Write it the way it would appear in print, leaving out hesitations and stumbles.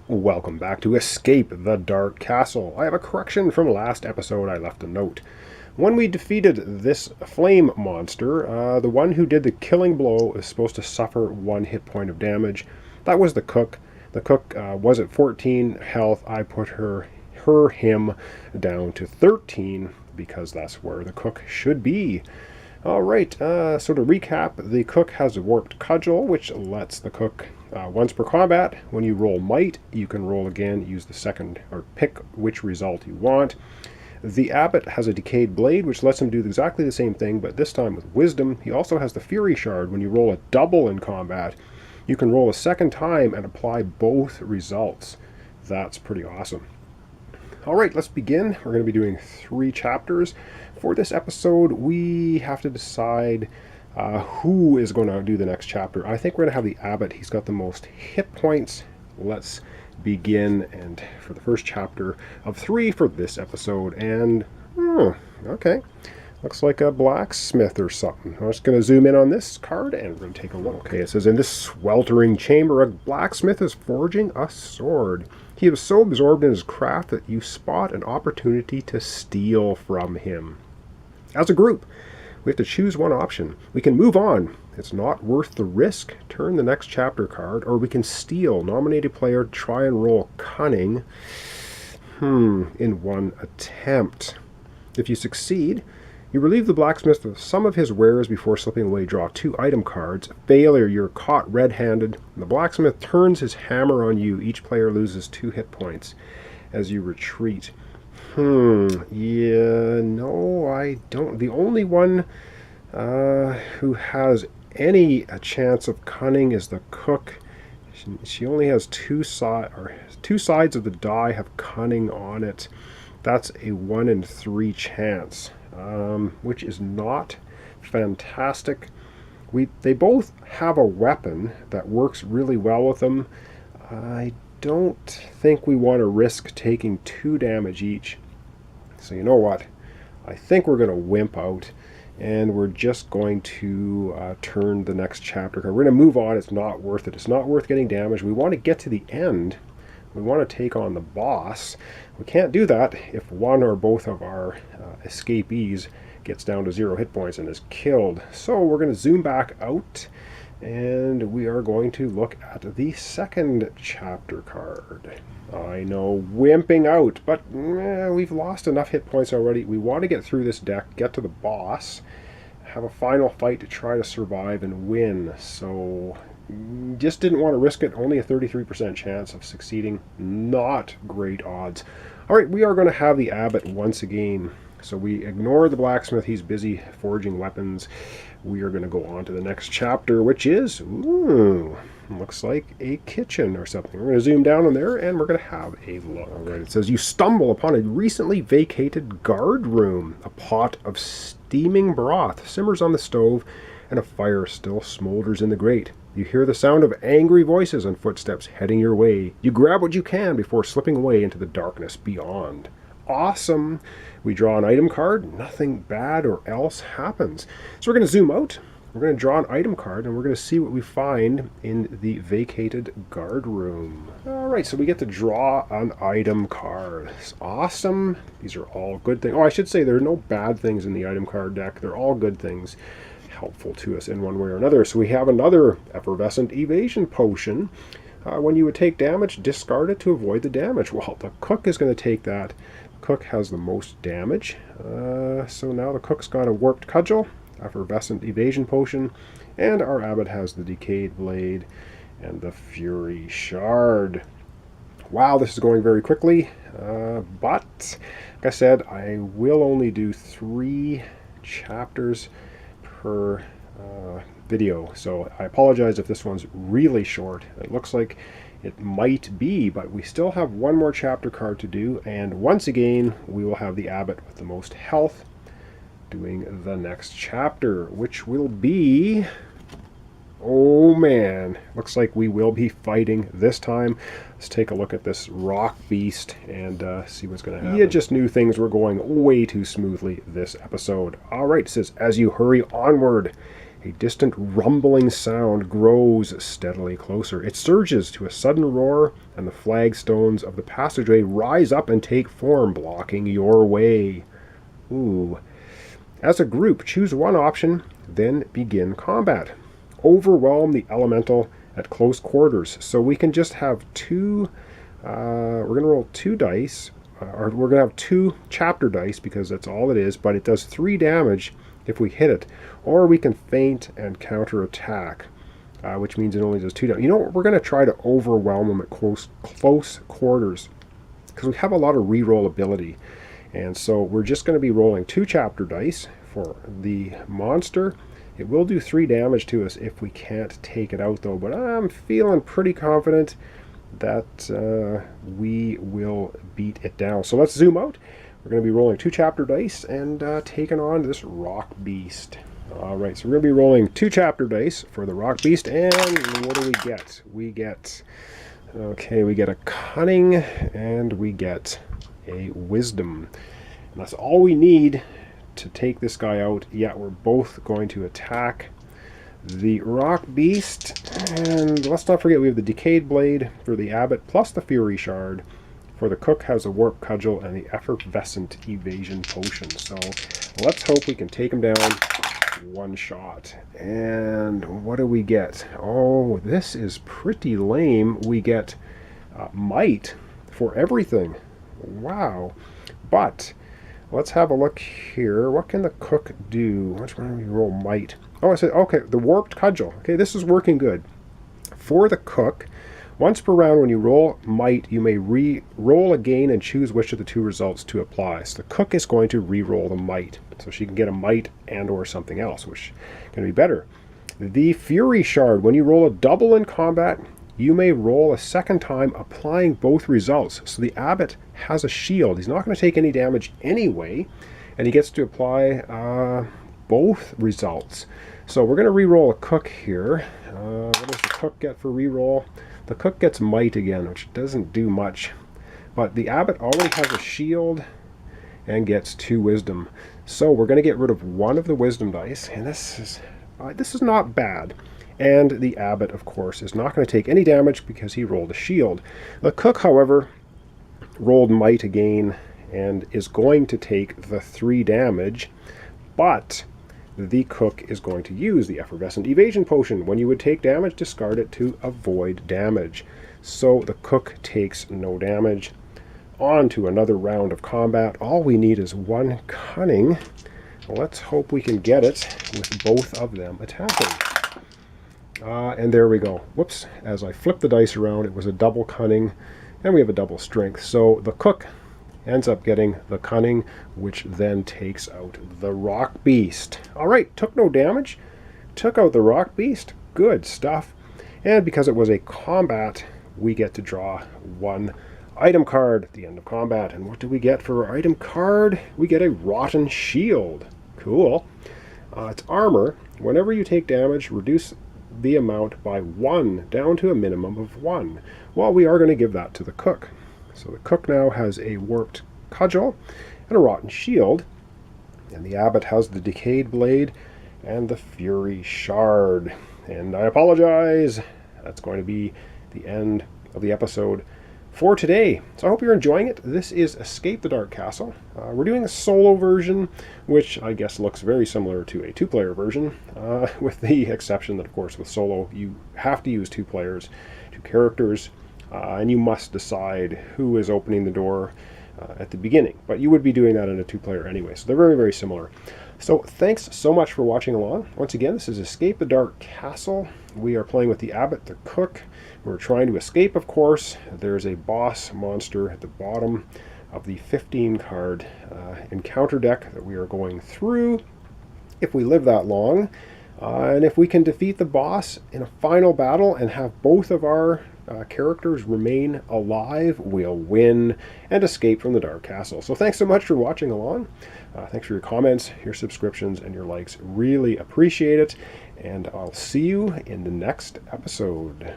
Welcome back to Escape the Dark Castle. I have a correction from last episode. I left a note. When we defeated this flame monster, the one who did the killing blow is supposed to suffer 1 hit point of damage. That was the cook. The cook was at 14 health. I put him down to 13 because that's where the cook should be. Alright, so to recap, the cook has a warped cudgel, which lets the cook, once per combat, when you roll might, you can roll again, use the second, or pick which result you want. The abbot has a decayed blade, which lets him do exactly the same thing, but this time with wisdom. He also has the fury shard. When you roll a double in combat, you can roll a second time and apply both results. That's pretty awesome. Alright, let's begin. We're going to be doing 3 chapters. For this episode, we have to decide who is going to do the next chapter. I think we're going to have the abbot. He's got the most hit points. Let's begin, and for the first chapter of 3 for this episode. And, okay. Looks like a blacksmith or something. I'm just going to zoom in on this card and we're going to take a look. Okay, it says, in this sweltering chamber, a blacksmith is forging a sword. He is so absorbed in his craft that you spot an opportunity to steal from him. As a group, we have to choose one option. We can move on. It's not worth the risk. Turn the next chapter card, or we can steal. Nominated player, try and roll cunning in 1 attempt. If you succeed, you relieve the blacksmith of some of his wares before slipping away. Draw 2 item cards. Failure, you're caught red-handed. The blacksmith turns his hammer on you. Each player loses 2 hit points as you retreat. Yeah, no, I don't. The only one who has any chance of cunning is the cook. She only has 2 sides of the die have cunning on it. That's a 1 in 3 chance. Which is not fantastic. They both have a weapon that works really well with them. I don't think we want to risk taking 2 damage each. So you know what? I think we're going to wimp out, and we're just going to turn the next chapter. We're going to move on. It's not worth it. It's not worth getting damage. We want to get to the end. We want to take on the boss. We can't do that if one or both of our escapees gets down to 0 hit points and is killed. So we're going to zoom back out, and we are going to look at the second chapter card. I know, wimping out, but we've lost enough hit points already. We want to get through this deck, get to the boss, have a final fight to try to survive and win. So just didn't want to risk it. Only a 33% chance of succeeding. Not great odds. Alright, we are going to have the abbot once again. So we ignore the blacksmith. He's busy forging weapons. We are going to go on to the next chapter, which is, looks like a kitchen or something. We're going to zoom down on there, and we're going to have a look. Alright, it says, you stumble upon a recently vacated guard room. A pot of steaming broth simmers on the stove, and a fire still smolders in the grate. You hear the sound of angry voices and footsteps heading your way. You grab what you can before slipping away into the darkness beyond. Awesome! We draw an item card. Nothing bad or else happens. So we're going to zoom out. We're going to draw an item card, and we're going to see what we find in the vacated guard room. Alright, so we get to draw an item card. It's awesome. These are all good things. Oh, I should say there are no bad things in the item card deck. They're all good things, helpful to us in one way or another. So we have another effervescent evasion potion. When you would take damage, discard it to avoid the damage. Well, the cook is going to take that. The cook has the most damage. So now the cook's got a warped cudgel, effervescent evasion potion, and our abbot has the decayed blade and the fury shard. Wow, this is going very quickly. But like I said, I will only do 3 chapters per video, so I apologize if this one's really short. It looks like it might be, but we still have 1 more chapter card to do, and once again we will have the abbot with the most health doing the next chapter, which will be, oh man, looks like we will be fighting this time. Let's take a look at this rock beast and see what's going to happen. You just knew things were going way too smoothly this episode. Alright, it says, as you hurry onward, A distant rumbling sound grows steadily closer. It surges to a sudden roar, and the flagstones of the passageway rise up and take form, blocking your way. Ooh. As a group, choose one option, then begin combat. Overwhelm the elemental at close quarters. So we can just have two, we're going to roll 2 dice, or we're going to have 2 chapter dice because that's all it is, but it does 3 damage if we hit it. Or we can feint and counterattack, which means it only does 2 damage. You know what? We're going to try to overwhelm them at close quarters because we have a lot of reroll ability. And so we're just going to be rolling 2 chapter dice for the monster. It will do 3 damage to us if we can't take it out, though. But I'm feeling pretty confident that we will beat it down. So let's zoom out. We're going to be rolling 2 chapter dice and taking on this rock beast. All right, so we're going to be rolling 2 chapter dice for the rock beast. And what do we get? We get a cunning and we get a wisdom. And that's all we need to take this guy out. Yeah, we're both going to attack the rock beast. And let's not forget we have the decayed blade for the abbot plus the fury shard. For the cook has a warp cudgel and the effervescent evasion potion. So let's hope we can take him down one shot. And what do we get? Oh, this is pretty lame. We get might for everything. Wow. But let's have a look here. What can the cook do? Which one do we roll might? Oh, I said, okay, the warped cudgel. Okay, this is working good. For the cook, once per round when you roll might, you may re-roll again and choose which of the 2 results to apply. So the cook is going to re-roll the might. So she can get a might and or something else, which is going to be better. The fury shard, when you roll a double in combat, you may roll a second time applying both results. So the abbot has a shield. He's not going to take any damage anyway, and he gets to apply both results. So we're going to re-roll a cook here. What does the cook get for re-roll? The cook gets might again, which doesn't do much. But the abbot already has a shield and gets 2 wisdom. So we're going to get rid of 1 of the wisdom dice, and this is not bad. And the abbot, of course, is not going to take any damage because he rolled a shield. The cook, however, rolled might again and is going to take the 3 damage, but the cook is going to use the effervescent evasion potion. When you would take damage, discard it to avoid damage. So the cook takes no damage. On to another round of combat. All we need is 1 cunning. Let's hope we can get it with both of them attacking. And there we go. Whoops. As I flipped the dice around, it was a double cunning, and we have a double strength. So the cook ends up getting the cunning, which then takes out the rock beast. All right, took no damage. Took out the rock beast. Good stuff. And because it was a combat, we get to draw 1 item card at the end of combat. And what do we get for our item card? We get a rotten shield. Cool. It's armor. Whenever you take damage, reduce the amount by 1 down to a minimum of 1. Well, we are going to give that to the cook. So the cook now has a warped cudgel and a rotten shield. And the abbot has the decayed blade and the fury shard. And I apologize. That's going to be the end of the episode for today. So I hope you're enjoying it. This is Escape the Dark Castle. We're doing a solo version, which I guess looks very similar to a 2-player version, with the exception that, of course, with solo, you have to use 2 players, 2 characters, and you must decide who is opening the door at the beginning. But you would be doing that in a 2-player anyway, so they're very, very similar. So thanks so much for watching along. Once again, this is Escape the Dark Castle. We are playing with the abbot, the cook. We're trying to escape, of course. There's a boss monster at the bottom of the 15-card encounter deck that we are going through, if we live that long. And if we can defeat the boss in a final battle and have both of our characters remain alive, we'll win and escape from the Dark Castle. So thanks so much for watching along. Thanks for your comments, your subscriptions, and your likes. Really appreciate it. And I'll see you in the next episode.